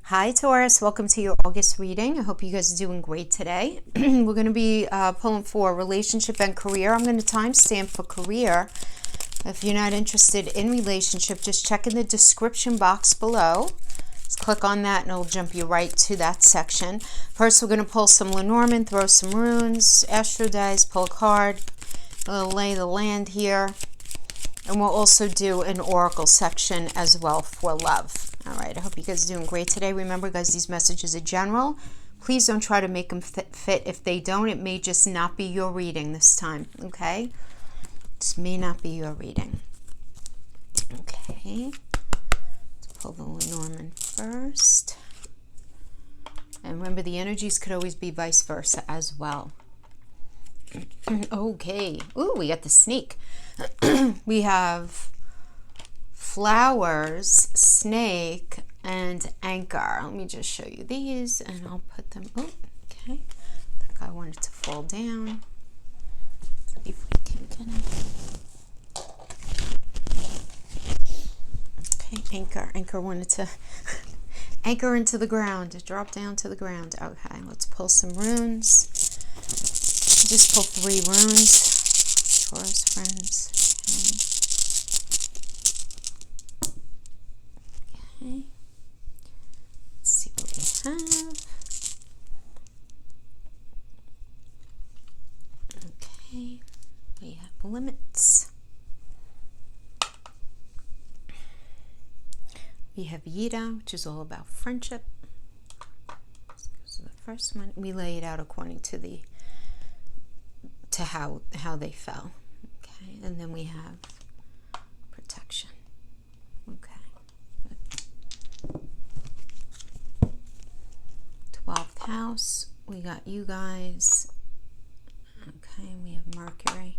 Hi Taurus, welcome to your August reading. I hope you guys are doing great today. We're going to be pulling for relationship and career. I'm going to timestamp for career. If you're not interested in relationship, just check in the description box below. Just click on that and it'll jump you right to that section. First, we're going to pull some Lenormand, throw some runes, astro dice, pull a card. We'll lay the land here. And we'll also do an oracle section as well for love. All right, I hope you guys are doing great today. Remember, guys, these messages are general. Please don't try to make them fit. If they don't, it may just not be your reading this time, okay? This may not be your reading. Okay. Let's pull the Lenormand first. And remember, the energies could always be vice versa as well. Okay. Ooh, we got the snake. We have flowers, snake, and anchor. Let me just show you these and I'll put them. Oh, okay. That guy wanted to fall down. Let's see if we can get him. Okay, anchor. Anchor wanted to anchor into the ground, drop down to the ground. Okay, let's pull some runes. Just pull 3 runes. Taurus friends. Okay. Let's see what we have. Okay. We have limits. We have Yida, which is all about friendship. So the first one, we lay it out according to how they fell. Okay, and then we have protection. Okay. 12th house, we got you guys. Okay, we have Mercury.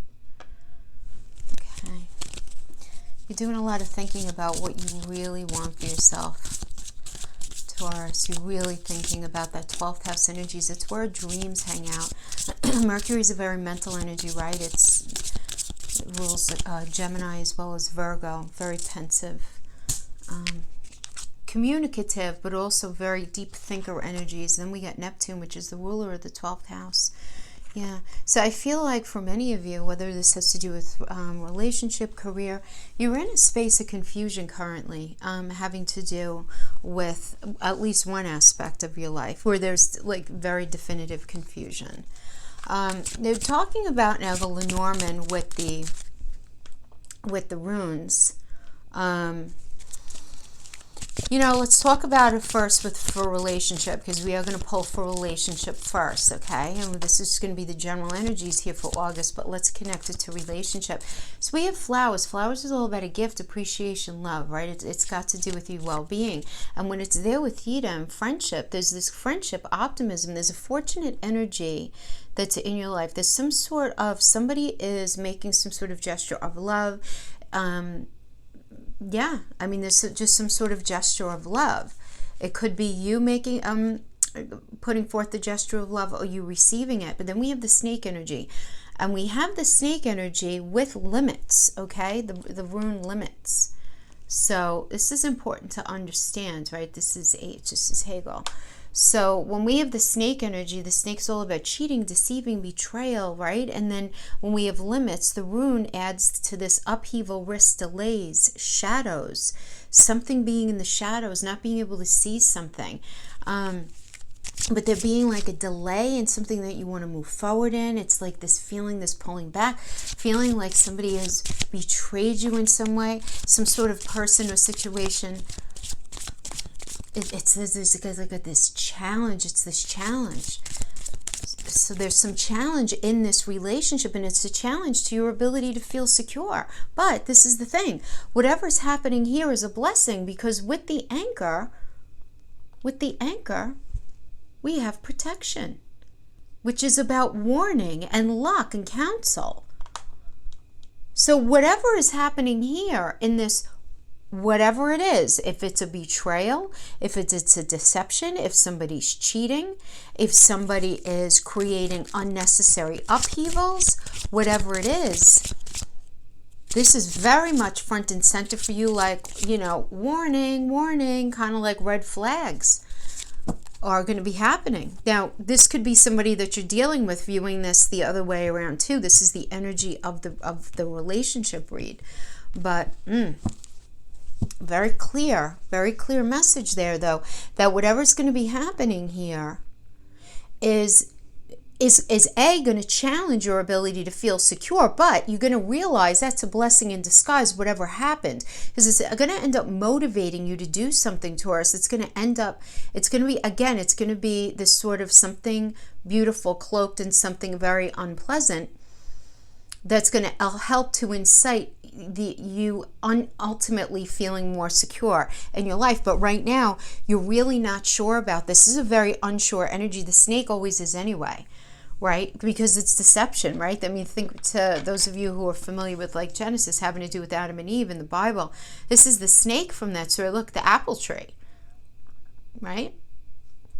Okay. You're doing a lot of thinking about what you really want for yourself, Taurus. You're really thinking about that 12th house energies. It's where dreams hang out. Mercury is a very mental energy, right? It rules Gemini as well as Virgo. Very pensive, communicative, but also very deep thinker energies. Then we got Neptune, which is the ruler of the 12th house. Yeah, so I feel like for many of you, whether this has to do with relationship, career, you're in a space of confusion currently, having to do with at least one aspect of your life where there's like very definitive confusion. They're talking about now the Lenormand with the runes. You know, let's talk about it first for relationship, because we are going to pull for relationship first, okay? And this is going to be the general energies here for August, but let's connect it to relationship. So we have flowers. Flowers is all about a gift, appreciation, love, right? It's got to do with your well-being. And when it's there with Yida and friendship, there's this friendship, optimism. There's a fortunate energy that's in your life. There's some sort of, somebody is making some sort of gesture of love. Yeah, I mean, there's just some sort of gesture of love. It could be you making, putting forth the gesture of love, or you receiving it. But then we have the snake energy, and we have the snake energy with limits. Okay, the rune limits. So this is important to understand, right? This is H. This is Hegel. So when we have the snake energy, the snake's all about cheating, deceiving, betrayal, right? And then when we have limits, the rune adds to this upheaval, risk, delays, shadows, something being in the shadows, not being able to see something. But there being like a delay in something that you want to move forward in. It's like this feeling, this pulling back, feeling like somebody has betrayed you in some way, some sort of person or situation. It says there's like this challenge. It's this challenge. So there's some challenge in this relationship, and it's a challenge to your ability to feel secure. But this is the thing. Whatever's happening here is a blessing, because with the anchor, we have protection, which is about warning and luck and counsel. So whatever is happening here in this, whatever it is, if it's a betrayal, if it's a deception, if somebody's cheating, if somebody is creating unnecessary upheavals, whatever it is, this is very much front and center for you, like, you know, warning, warning, kind of like red flags. are going to be happening. Now, this could be somebody that you're dealing with viewing this the other way around too. This is the energy of the relationship read. But very clear message there, though, that whatever's going to be happening here is going to challenge your ability to feel secure, but you're going to realize that's a blessing in disguise, whatever happened, because it's going to end up motivating you to do something, Taurus. It's going to be this sort of something beautiful cloaked in something very unpleasant that's going to help to incite you ultimately feeling more secure in your life. But right now, you're really not sure about this. This is a very unsure energy. The snake always is anyway. Right? Because it's deception, right? I mean, think to those of you who are familiar with like Genesis having to do with Adam and Eve in the Bible. This is the snake from that story. Look, the apple tree, right?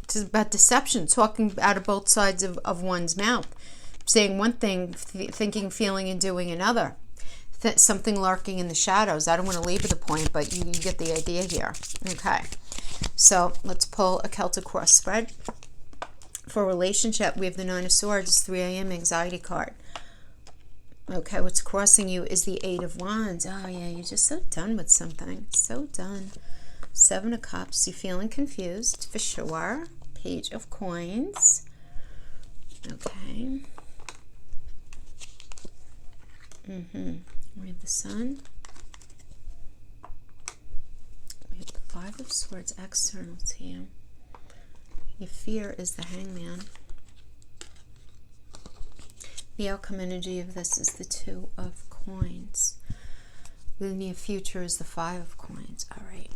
It's about deception, talking out of both sides of one's mouth, saying one thing, thinking, feeling, and doing another. Something lurking in the shadows. I don't want to labor the point, but you get the idea here. Okay. So let's pull a Celtic cross spread. For relationship, we have the Nine of Swords, 3 a.m. anxiety card. Okay, what's crossing you is the Eight of Wands. Oh, yeah, you're just so done with something. So done. 7 of Cups. You're feeling confused, for sure. Page of Coins. Okay. We have the Sun. We have the 5 of Swords externals here. Your fear is the Hangman. The outcome energy of this is the 2 of Coins. The near future is the 5 of Coins. All right.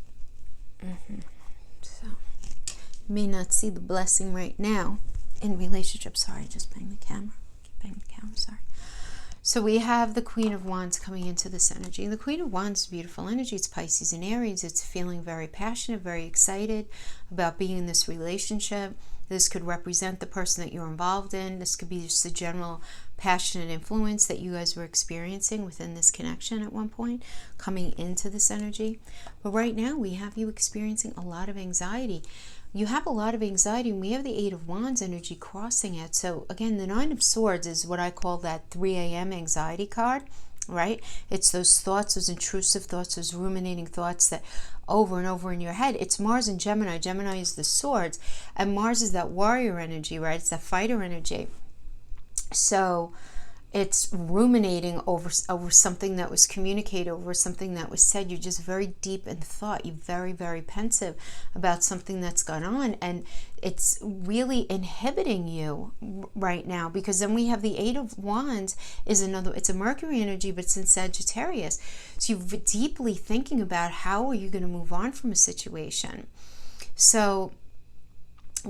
So, you may not see the blessing right now in relationship. Sorry, just bang the camera. Keep banging the camera, sorry. So we have the Queen of Wands coming into this energy. The Queen of Wands is beautiful energy. It's Pisces and Aries. It's feeling very passionate, very excited about being in this relationship. This could represent the person that you're involved in. This could be just a general passionate influence that you guys were experiencing within this connection at one point, coming into this energy. But right now we have you experiencing a lot of anxiety. You have a lot of anxiety, and we have the 8 of Wands energy crossing it. So again, the 9 of Swords is what I call that 3 a.m. anxiety card, right? It's those thoughts, those intrusive thoughts, those ruminating thoughts that over and over in your head. It's Mars and Gemini. Gemini is the swords, and Mars is that warrior energy, right? It's that fighter energy. So it's ruminating over something that was communicated, over something that was said. You're just very deep in thought. You're very, very pensive about something that's gone on, and it's really inhibiting you right now, because then we have the 8 of Wands is it's a Mercury energy, but it's in Sagittarius. So you're deeply thinking about how are you going to move on from a situation. So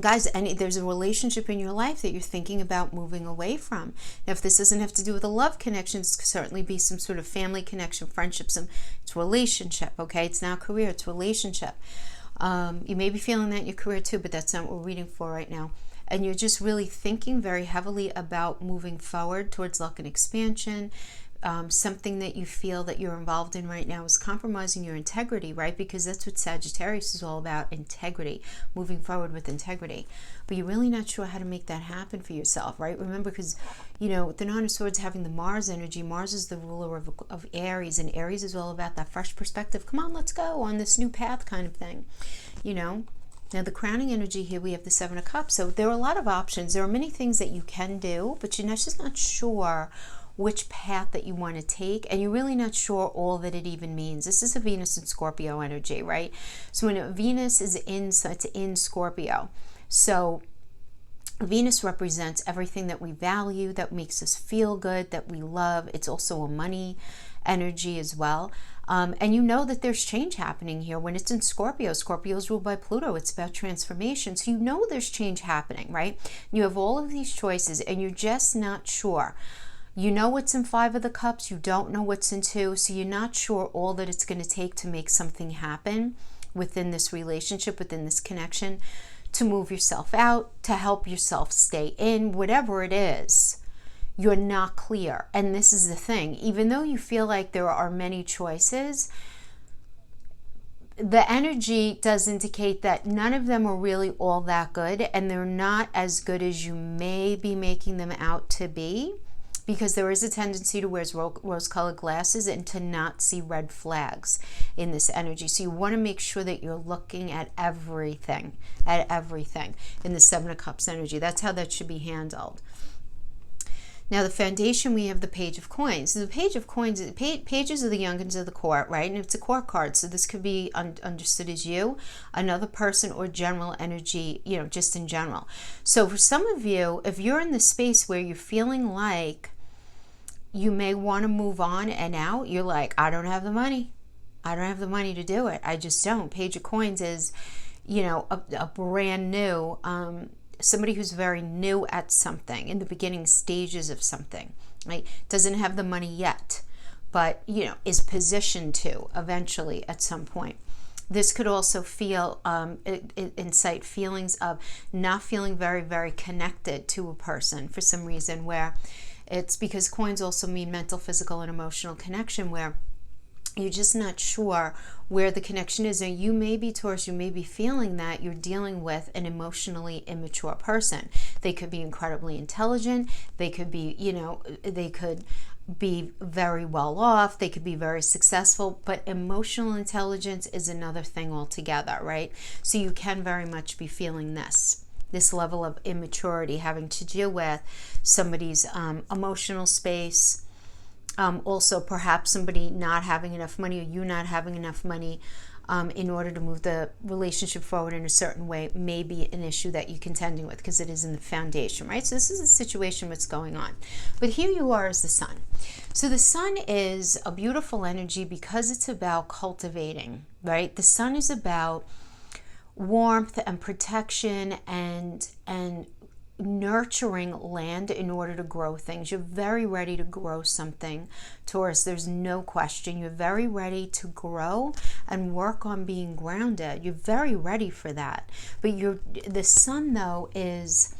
guys, there's a relationship in your life that you're thinking about moving away from. Now, if this doesn't have to do with a love connection, this could certainly be some sort of family connection, friendship, it's relationship, okay? It's not career, it's relationship. You may be feeling that in your career too, but that's not what we're reading for right now. And you're just really thinking very heavily about moving forward towards luck and expansion. Something that you feel that you're involved in right now is compromising your integrity, right? Because that's what Sagittarius is all about, integrity, moving forward with integrity. But you're really not sure how to make that happen for yourself, right? Remember, because, the Nine of Swords having the Mars energy, Mars is the ruler of Aries, and Aries is all about that fresh perspective. Come on, let's go on this new path kind of thing, Now, the crowning energy here, we have the 7 of Cups. So there are a lot of options. There are many things that you can do, but you're just not sure which path that you want to take, and you're really not sure all that it even means. This is a Venus and Scorpio energy, right? So when Venus is it's in Scorpio. So Venus represents everything that we value, that makes us feel good, that we love. It's also a money energy as well. And that there's change happening here. When it's in Scorpio, Scorpio is ruled by Pluto. It's about transformation. So there's change happening, right? You have all of these choices, and you're just not sure. You know what's in 5 of the Cups. You don't know what's in 2. So you're not sure all that it's going to take to make something happen within this relationship, within this connection, to move yourself out, to help yourself stay in, whatever it is. You're not clear. And this is the thing. Even though you feel like there are many choices, the energy does indicate that none of them are really all that good, and they're not as good as you may be making them out to be, because there is a tendency to wear rose-colored glasses and to not see red flags in this energy. So you want to make sure that you're looking at everything in the Seven of Cups energy. That's how that should be handled. Now, the foundation, we have the Page of Coins. So the Page of Coins, pages are the youngins of the court, right? And it's a court card, so this could be understood as you, another person, or general energy, just in general. So for some of you, if you're in the space where you're feeling like you may want to move on and out, you're like, I don't have the money. I don't have the money to do it. I just don't. Page of Coins is, a brand new, somebody who's very new at something, in the beginning stages of something, right? Doesn't have the money yet, but, is positioned to eventually at some point. This could also feel, incite feelings of not feeling very, very connected to a person for some reason, where it's because coins also mean mental, physical, and emotional connection, where you're just not sure where the connection is. And you may be, Taurus, you may be feeling that you're dealing with an emotionally immature person. They could be incredibly intelligent. They could be, they could be very well off. They could be very successful, but emotional intelligence is another thing altogether, right? So you can very much be feeling this level of immaturity, having to deal with somebody's emotional space. Also, perhaps somebody not having enough money, or you not having enough money in order to move the relationship forward in a certain way, may be an issue that you're contending with, because it is in the foundation, right? So this is a situation that's going on. But here you are as the sun. So the sun is a beautiful energy because it's about cultivating, right? The sun is about warmth and protection and nurturing land in order to grow things. You're very ready to grow something, Taurus. There's no question. You're very ready to grow and work on being grounded. You're very ready for that. But the sun, though, is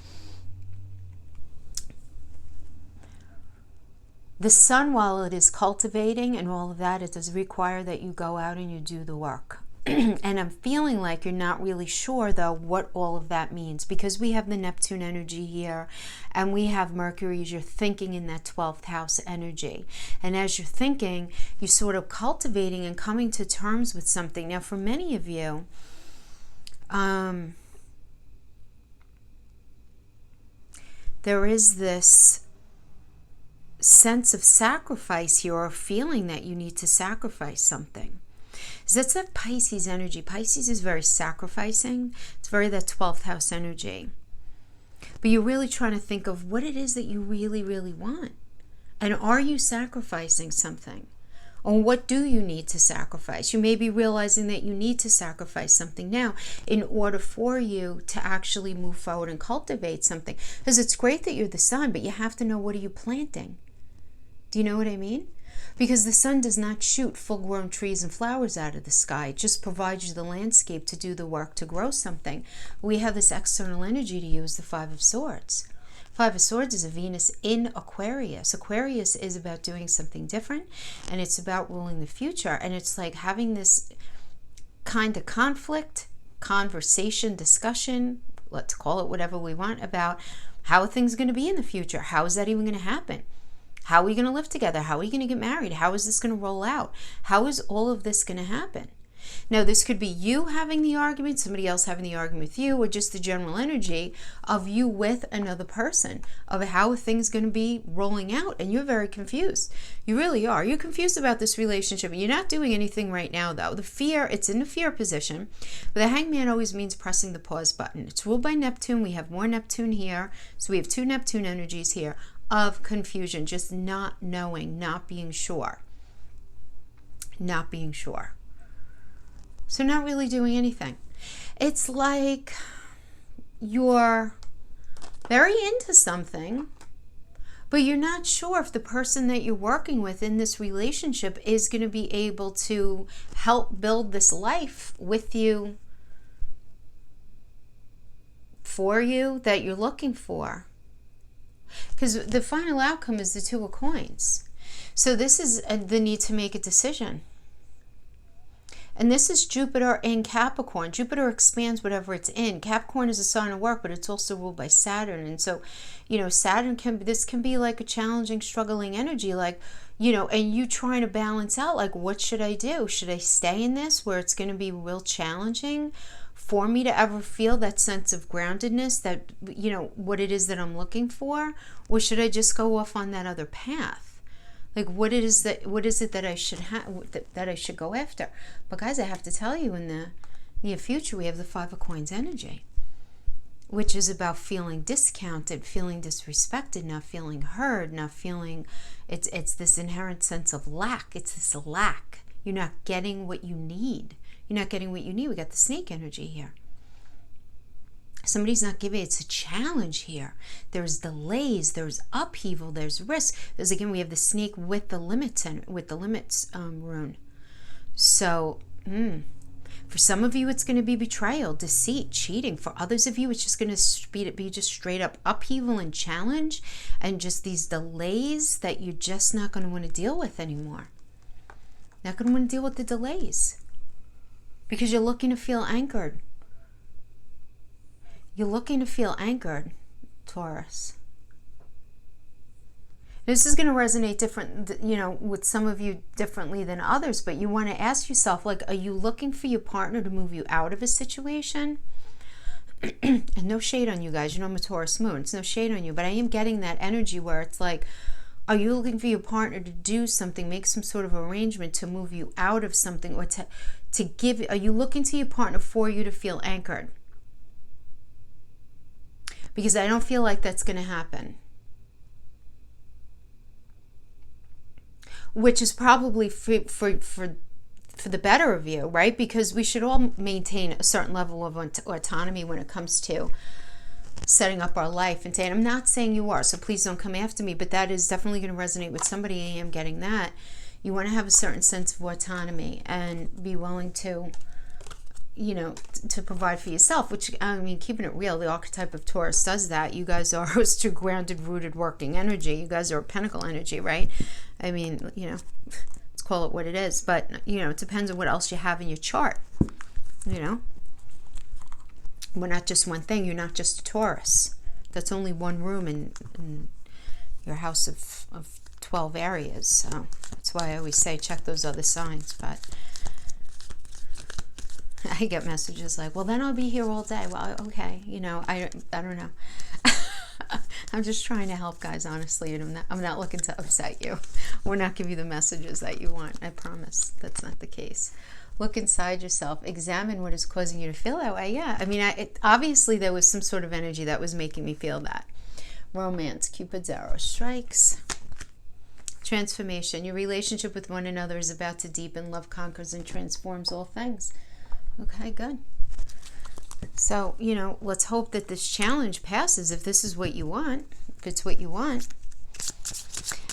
the sun, while it is cultivating and all of that, it does require that you go out and you do the work. And I'm feeling like you're not really sure, though, what all of that means, because we have the Neptune energy here, and we have Mercury as you're thinking in that 12th house energy. And as you're thinking, you're sort of cultivating and coming to terms with something. Now, for many of you, there is this sense of sacrifice here, or feeling that you need to sacrifice something. So that's that Pisces energy. Pisces is very sacrificing. It's very that 12th house energy. But you're really trying to think of what it is that you really, really want. And are you sacrificing something? Or what do you need to sacrifice? You may be realizing that you need to sacrifice something now in order for you to actually move forward and cultivate something. Because it's great that you're the sun, but you have to know, what are you planting? Do you know what I mean? Because the sun does not shoot full-grown trees and flowers out of the sky. It just provides you the landscape to do the work to grow something. We have this external energy to use, the Five of Swords. Five of Swords is a Venus in Aquarius. Aquarius is about doing something different, and it's about ruling the future. And it's like having this kind of conflict, conversation, discussion, let's call it whatever we want, about how are things going to be in the future? How is that even going to happen? How are we going to live together? How are we going to get married? How is this going to roll out? How is all of this going to happen? Now, this could be you having the argument, somebody else having the argument with you, or just the general energy of you with another person, of how are things going to be rolling out, and you're very confused. You really are. You're confused about this relationship, and you're not doing anything right now, though. The fear, it's in the fear position, but the Hangman always means pressing the pause button. It's ruled by Neptune. We have more Neptune here, so we have two Neptune energies here. Of confusion, just not knowing, not being sure. Not being sure. So not really doing anything. It's like you're very into something, but you're not sure if the person that you're working with in this relationship is going to be able to help build this life with you, for you, that you're looking for. Because the final outcome is the Two of Coins. So this is the need to make a decision. And this is Jupiter in Capricorn. Jupiter expands whatever it's in. Capricorn is a sign of work, but it's also ruled by Saturn. And so, you know, this can be like a challenging, struggling energy, like, you know, and you trying to balance out, like, what should I do? Should I stay in this where it's going to be real challenging for me to ever feel that sense of groundedness, that, you know, what it is that I'm looking for? Or should I just go off on that other path? Like, what is it that I should that I should go after? But guys, I have to tell you, in the near future, we have the Five of Coins energy, which is about feeling discounted, feeling disrespected, not feeling heard, not feeling, it's this inherent sense of lack. It's this lack. You're not getting what you need. You're not getting what you need. We got the snake energy here. Somebody's not giving. It's a challenge here. There's delays. There's upheaval. There's risk. There's, again, we have the snake with the limits rune. So, for some of you, it's going to be betrayal, deceit, cheating. For others of you, it's just going to be just straight up upheaval and challenge, and just these delays that you're just not going to want to deal with anymore. Not going to want to deal with the delays because you're looking to feel anchored. You're looking to feel anchored, Taurus. This is going to resonate different, you know, with some of you differently than others, but you want to ask yourself, like, are you looking for your partner to move you out of a situation? And no shade on you guys. You know, I'm a Taurus moon. It's no shade on you, but I am getting that energy where it's like, are you looking for your partner to do something, make some sort of arrangement to move you out of something, or to give, are you looking to your partner for you to feel anchored? Because I don't feel like that's going to happen. Which is probably for the better of you, right? Because we should all maintain a certain level of autonomy when it comes to setting up our life. And saying, I'm not saying you are, so please don't come after me, but that is definitely going to resonate with somebody. I am getting that. You want to have a certain sense of autonomy and be willing to, you know, to provide for yourself, which, I mean, keeping it real, the archetype of Taurus does that. You guys are host to grounded, rooted, working energy. You guys are a pentacle energy, right? I mean, you know, let's call it what it is. But, you know, it depends on what else you have in your chart, you know? We're not just one thing. You're not just a Taurus. That's only one room in your house of 12 areas. So that's why I always say check those other signs. But I get messages like, well, then I'll be here all day. Well, okay, you know, I don't know. I'm just trying to help, guys, honestly, and I'm not looking to upset you or not give you the messages that you want. I promise that's not the case. Look inside yourself. Examine what is causing you to feel that way. Yeah, I mean, obviously there was some sort of energy that was making me feel that. Romance, Cupid's arrow strikes. Transformation. Your relationship with one another is about to deepen. Love conquers and transforms all things. Okay, good. So, you know, let's hope that this challenge passes if this is what you want, if it's what you want.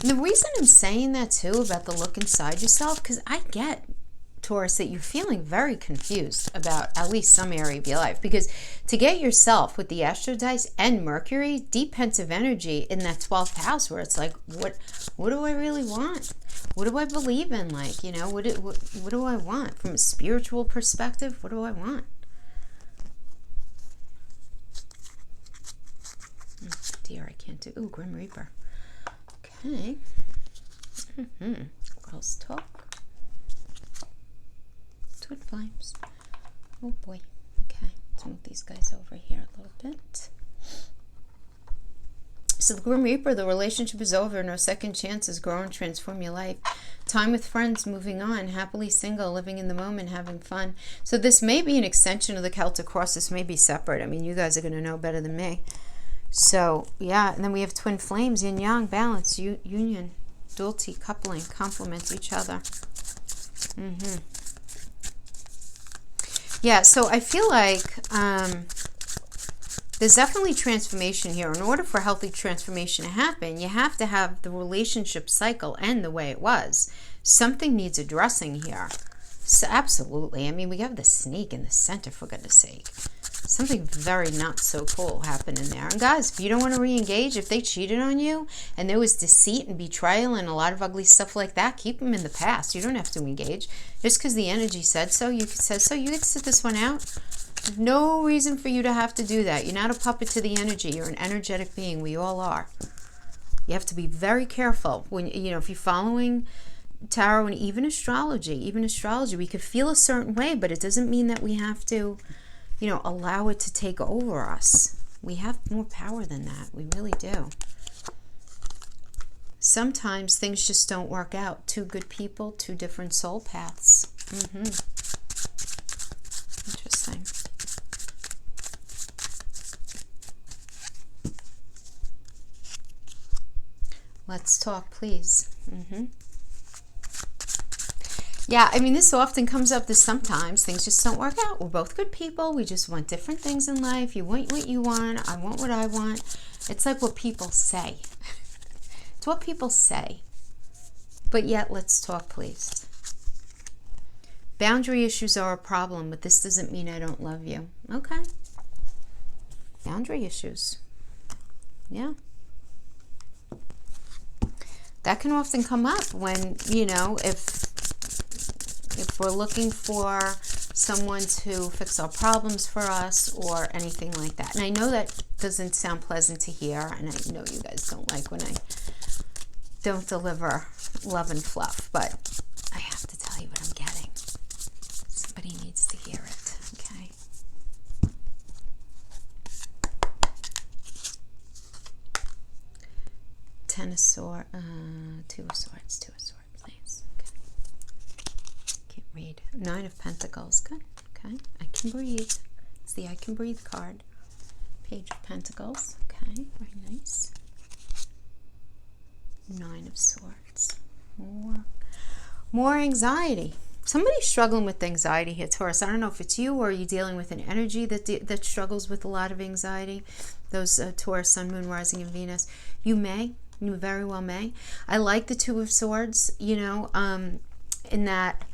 And the reason I'm saying that, too, about the look inside yourself, because I get, Taurus, that you're feeling very confused about at least some area of your life. Because to get yourself with the Astro Dice and Mercury, deep pensive energy in that 12th house where it's like, what do I really want? What do I believe in? Like, you know, what do I want? From a spiritual perspective, what do I want? Oh, dear, I can't do... Ooh, Grim Reaper. Okay. Girls talk. Twin flames. Oh, boy. Okay, let's move these guys over here a little bit. So the Grim Reaper, the relationship is over. No second chances. Grow and transform your life. Time with friends, moving on. Happily single, living in the moment, having fun. So this may be an extension of the Celtic cross. This may be separate. I mean, you guys are going to know better than me. So, yeah. And then we have twin flames, yin yang, balance, union, duality, coupling, complement each other. Yeah, so I feel like... there's definitely transformation here. In order for healthy transformation to happen, you have to have the relationship cycle end the way it was. Something needs addressing here. So absolutely. I mean, we have the snake in the center, for goodness sake. Something very not so cool happened in there. And guys, if you don't want to re-engage, if they cheated on you and there was deceit and betrayal and a lot of ugly stuff like that, keep them in the past. You don't have to engage. Just because the energy said so, you can sit this one out. There's no reason for you to have to do that. You're not a puppet to the energy. You're an energetic being. We all are. You have to be very careful when, if you're following tarot and even astrology, we could feel a certain way, but it doesn't mean that we have to, allow it to take over us. We have more power than that. We really do. Sometimes things just don't work out. Two good people, two different soul paths. Interesting. Let's talk, please. Yeah, I mean, this often comes up that sometimes things just don't work out. We're both good people. We just want different things in life. You want what you want. I want what I want. It's like what people say. It's what people say. But yet, let's talk, please. Boundary issues are a problem, but this doesn't mean I don't love you. Okay. Boundary issues. Yeah. That can often come up when, if we're looking for someone to fix our problems for us or anything like that. And I know that doesn't sound pleasant to hear, and I know you guys don't like when I don't deliver love and fluff, but I have to tell you what I'm getting. Somebody needs to hear it, okay? Two of Swords, please. Read. 9 of Pentacles. Good. Okay. I can breathe. It's the I can breathe card. Page of Pentacles. Okay. Very nice. 9 of Swords. More anxiety. Somebody's struggling with anxiety here, Taurus. I don't know if it's you or are you dealing with an energy that struggles with a lot of anxiety. Those Taurus, Sun, Moon, Rising, and Venus. You very well may. I like the 2 of Swords, in that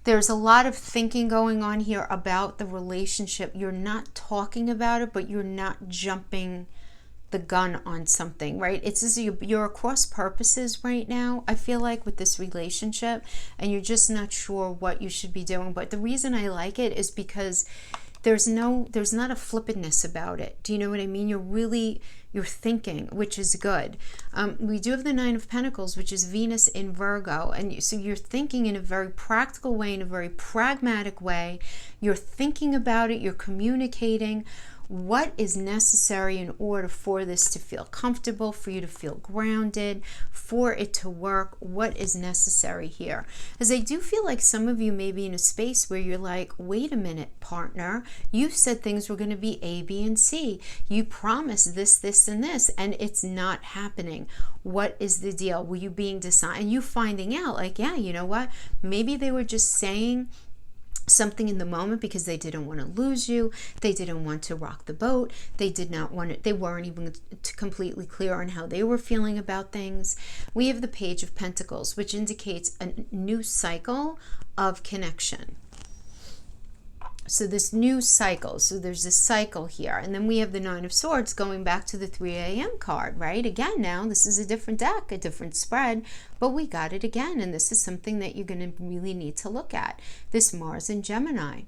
there's a lot of thinking going on here about the relationship. You're not talking about it, but you're not jumping the gun on something, right? It's as you're across purposes right now, I feel like, with this relationship, and you're just not sure what you should be doing. But the reason I like it is because there's not a flippantness about it. Do you know what I mean? You're thinking, which is good. We do have the 9 of Pentacles, which is Venus in Virgo. And so you're thinking in a very practical way, in a very pragmatic way. You're thinking about it. You're communicating what is necessary in order for this to feel comfortable, for you to feel grounded, for it to work. What is necessary here? As I do feel like some of you may be in a space where you're like, wait a minute, partner, you said things were going to be A, B, and C. You promised this, this, and this, and it's not happening. What is the deal? Were you being decided? And you finding out, like, yeah, you know what? Maybe they were just saying something in the moment because they didn't want to lose you. They didn't want to rock the boat. They did not want it. They weren't even completely clear on how they were feeling about things. We have the Page of Pentacles, which indicates a new cycle of connection. So this new cycle, so there's a cycle here. And then we have the 9 of Swords going back to the 3 a.m. card, right? Again, now this is a different deck, a different spread, but we got it again. And this is something that you're going to really need to look at. This Mars in Gemini,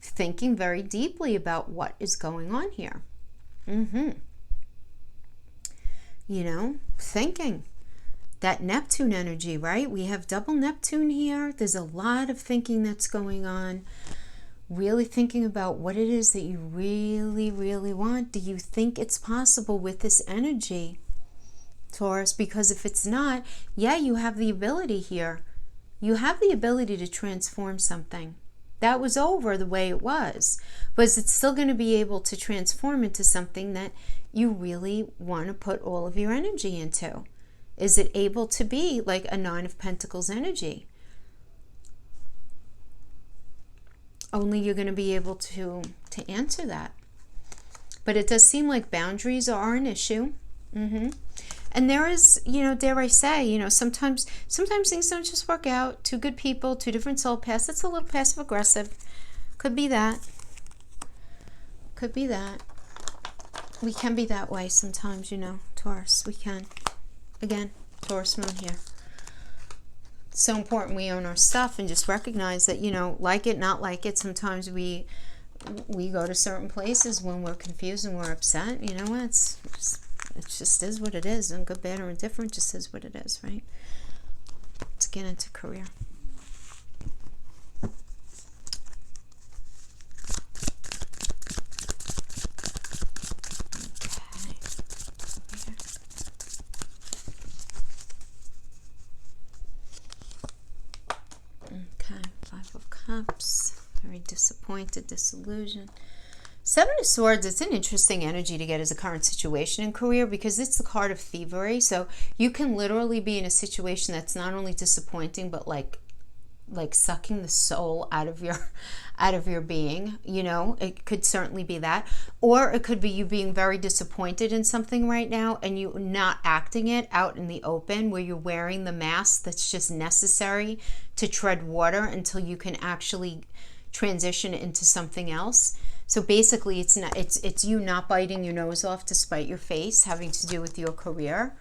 thinking very deeply about what is going on here. Thinking. That Neptune energy, right? We have double Neptune here. There's a lot of thinking that's going on. Really thinking about what it is that you really, really want. Do you think it's possible with this energy, Taurus? Because if it's not, yeah, you have the ability here. You have the ability to transform something. That was over the way it was. But is it still going to be able to transform into something that you really want to put all of your energy into? Is it able to be like a 9 of Pentacles energy? Only you're going to be able to answer that. But it does seem like boundaries are an issue. And there is, dare I say, sometimes things don't just work out. Two good people, two different soul paths. That's a little passive aggressive. Could be that. could be that. We can be that way sometimes, you know, Taurus. We can. Again, Taurus moon here. It's so important we own our stuff and just recognize that, you know, like it, not like it. Sometimes we go to certain places when we're confused and we're upset. You know what? It just is what it is. And good, bad, or indifferent, just is what it is, right? Let's get into career. Okay, Five of Cups. Very disappointed, disillusioned. Seven of Swords, it's an interesting energy to get as a current situation in career because it's the card of thievery. So you can literally be in a situation that's not only disappointing, but like sucking the soul out of your being. You know, it could certainly be that. Or it could be you being very disappointed in something right now and you not acting it out in the open, where you're wearing the mask that's just necessary to tread water until you can actually transition into something else. So basically it's you not biting your nose off to spite your face, having to do with your career.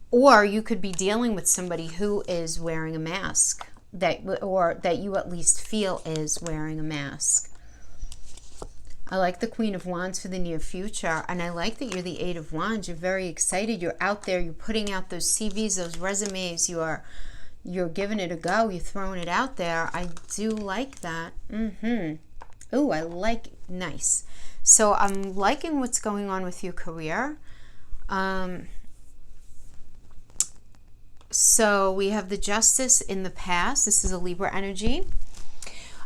Or you could be dealing with somebody who is wearing a mask, that you at least feel is wearing a mask. I like the Queen of Wands for the near future, and I like that you're the Eight of Wands. You're very excited. You're out there. You're putting out those CVs, those resumes. You're giving it a go. You're throwing it out there. I do like that. Oh, I like it. Nice. So I'm liking what's going on with your career. So we have the Justice in the past. This is a Libra energy.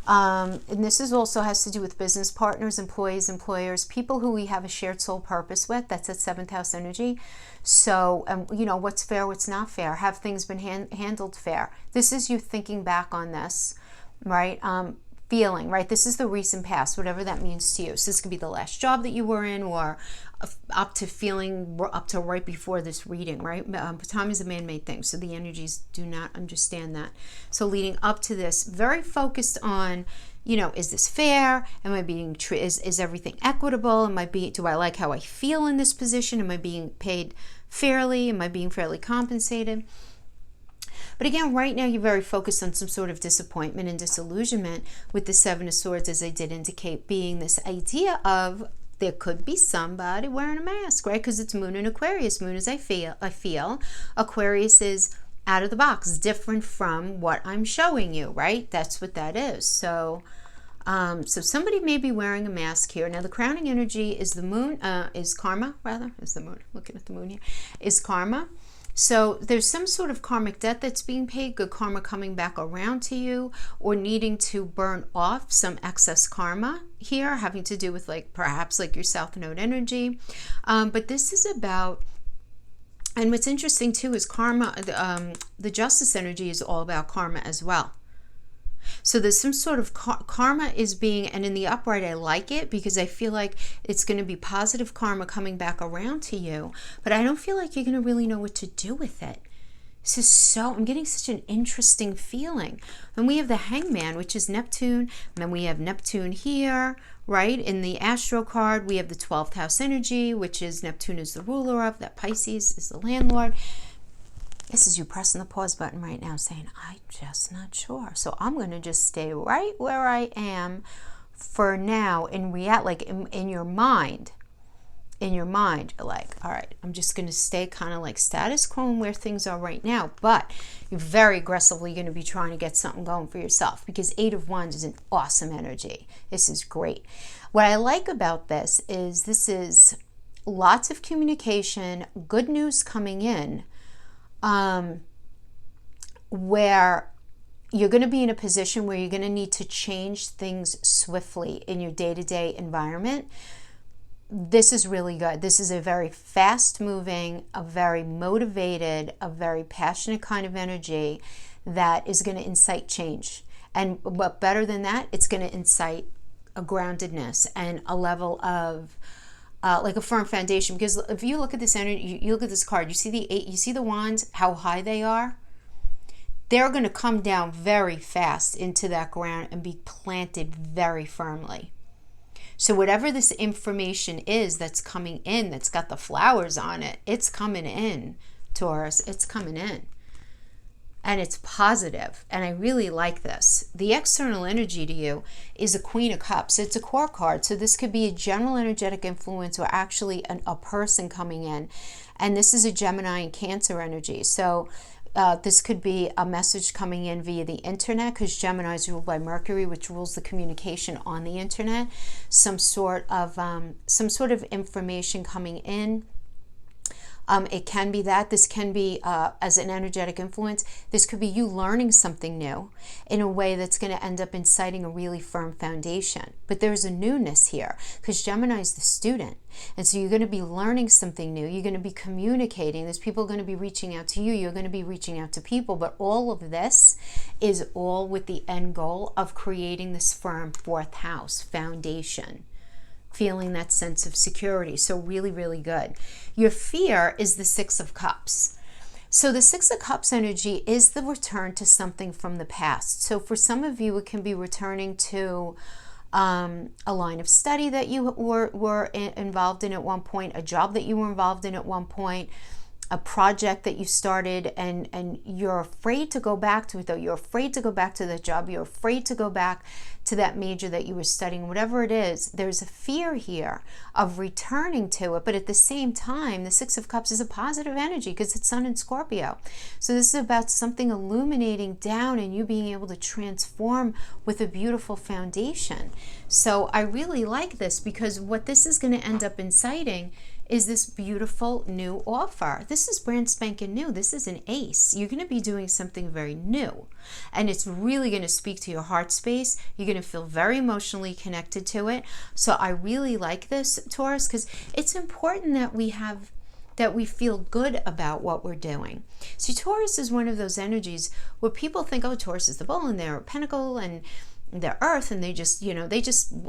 And this is also has to do with business partners, employees, employers, people who we have a shared soul purpose with. That's at 7th house energy. So, you know, what's fair, what's not fair? Have things been handled fair? This is you thinking back on this, right? Feeling, right? This is the recent past, whatever that means to you. So this could be the last job that you were in, or up to right before this reading, right? Time is a man-made thing, so the energies do not understand that. So leading up to this, very focused on, you know, is this fair? Am I being is everything equitable? Do I like how I feel in this position? Am I being paid fairly? Am I being fairly compensated? But again, right now you're very focused on some sort of disappointment and disillusionment with the Seven of Swords, as I did indicate, being this idea of there could be somebody wearing a mask, right? Because it's Moon in Aquarius. Moon is I feel. Aquarius is out of the box, different from what I'm showing you, right? That's what that is. So somebody may be wearing a mask here. Now the crowning energy is the moon, is karma, rather, is the moon. Looking at the moon here, is karma. So there's some sort of karmic debt that's being paid, good karma coming back around to you, or needing to burn off some excess karma here, having to do with perhaps your South Node energy. But this is about, and what's interesting too is karma, the Justice energy is all about karma as well. So there's some sort of karma is being, and in the upright I like it because I feel like it's going to be positive karma coming back around to you, but I don't feel like you're going to really know what to do with it. I'm getting such an interesting feeling. And we have the Hangman, which is Neptune, and then we have Neptune here, right? In the Astro card, we have the 12th house energy, which is Neptune is the ruler of, that Pisces is the landlord. This is you pressing the pause button right now saying, I'm just not sure. So I'm going to just stay right where I am for now in in your mind. In your mind, you're like, all right, I'm just going to stay kind of like status quo and where things are right now. But you're very aggressively going to be trying to get something going for yourself because 8 of Wands is an awesome energy. This is great. What I like about this is lots of communication, good news coming in. Where you're going to be in a position where you're going to need to change things swiftly in your day-to-day environment. This is really good. This is a very fast-moving, a very motivated, a very passionate kind of energy that is going to incite change. But better than that, it's going to incite a groundedness and a level of a firm foundation. Because if you look at this energy, you look at this card, you see the 8, you see the wands, how high they are. They're going to come down very fast into that ground and be planted very firmly. So whatever this information is that's coming in, that's got the flowers on it, it's coming in, Taurus. It's coming in. And it's positive. And I really like this. The external energy to you is a Queen of Cups. It's a core card. So this could be a general energetic influence or actually a person coming in. And this is a Gemini and Cancer energy. So this could be a message coming in via the internet, because Gemini is ruled by Mercury, which rules the communication on the internet. Some sort of information coming in. It can be that. This can be as an energetic influence. This could be you learning something new in a way that's going to end up inciting a really firm foundation. But there's a newness here, because Gemini is the student. And so you're going to be learning something new. You're going to be communicating. There's people going to be reaching out to you. You're going to be reaching out to people. But all of this is all with the end goal of creating this firm fourth house foundation. Feeling that sense of security. So really, really good. Your fear is the Six of Cups. So the Six of Cups energy is the return to something from the past. So for some of you, it can be returning to a line of study that you were involved in at one point, a job that you were involved in at one point, a project that you started, and you're afraid to go back to it, though. You're afraid to go back to that job. You're afraid to go back to that major that you were studying. Whatever it is, there's a fear here of returning to it. But at the same time, the Six of Cups is a positive energy because it's Sun in Scorpio. So this is about something illuminating down and you being able to transform with a beautiful foundation. So I really like this, because what this is going to end up inciting is this beautiful new offer. This is brand spanking new. This is an ace. You're going to be doing something very new, and it's really going to speak to your heart space. You're going to feel very emotionally connected to it. So I really like this, Taurus, because it's important that we feel good about what we're doing. See, Taurus is one of those energies where people think, oh, Taurus is the bull and they're a pentacle and the earth, and they just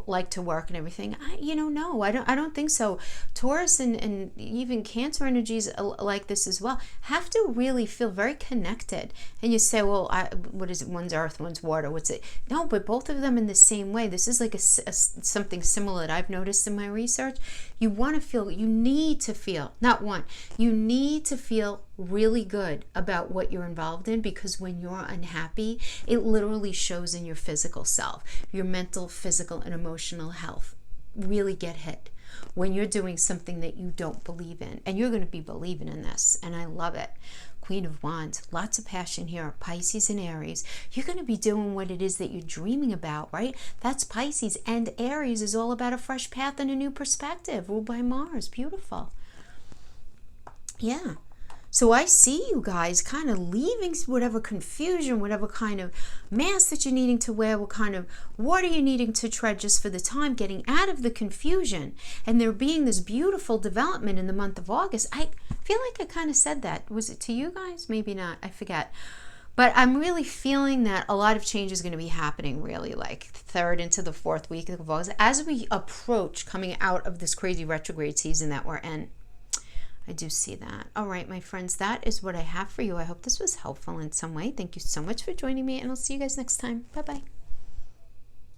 like to work and everything. No, I don't think so. Taurus and even Cancer energies like this as well have to really feel very connected. And you say, well, what is it? One's earth, one's water. What's it? No, but both of them in the same way. This is like something similar that I've noticed in my research. You need to feel really good about what you're involved in, because when you're unhappy, it literally shows in your physical self. Your mental, physical, and emotional health really get hit when you're doing something that you don't believe in. And you're going to be believing in this, and I love it. Queen of Wands, lots of passion here. Pisces and Aries, you're going to be doing what it is that you're dreaming about, right? That's Pisces, and Aries is all about a fresh path and a new perspective, ruled by Mars. Beautiful. Yeah. So I see you guys kind of leaving whatever confusion, whatever kind of mask that you're needing to wear, what kind of water you're needing to tread just for the time, getting out of the confusion, and there being this beautiful development in the month of August. I feel like I kind of said that. Was it to you guys? Maybe not. I forget. But I'm really feeling that a lot of change is going to be happening really like third into the fourth week of August as we approach coming out of this crazy retrograde season that we're in. I do see that. All right, my friends, that is what I have for you. I hope this was helpful in some way. Thank you so much for joining me, and I'll see you guys next time. Bye-bye.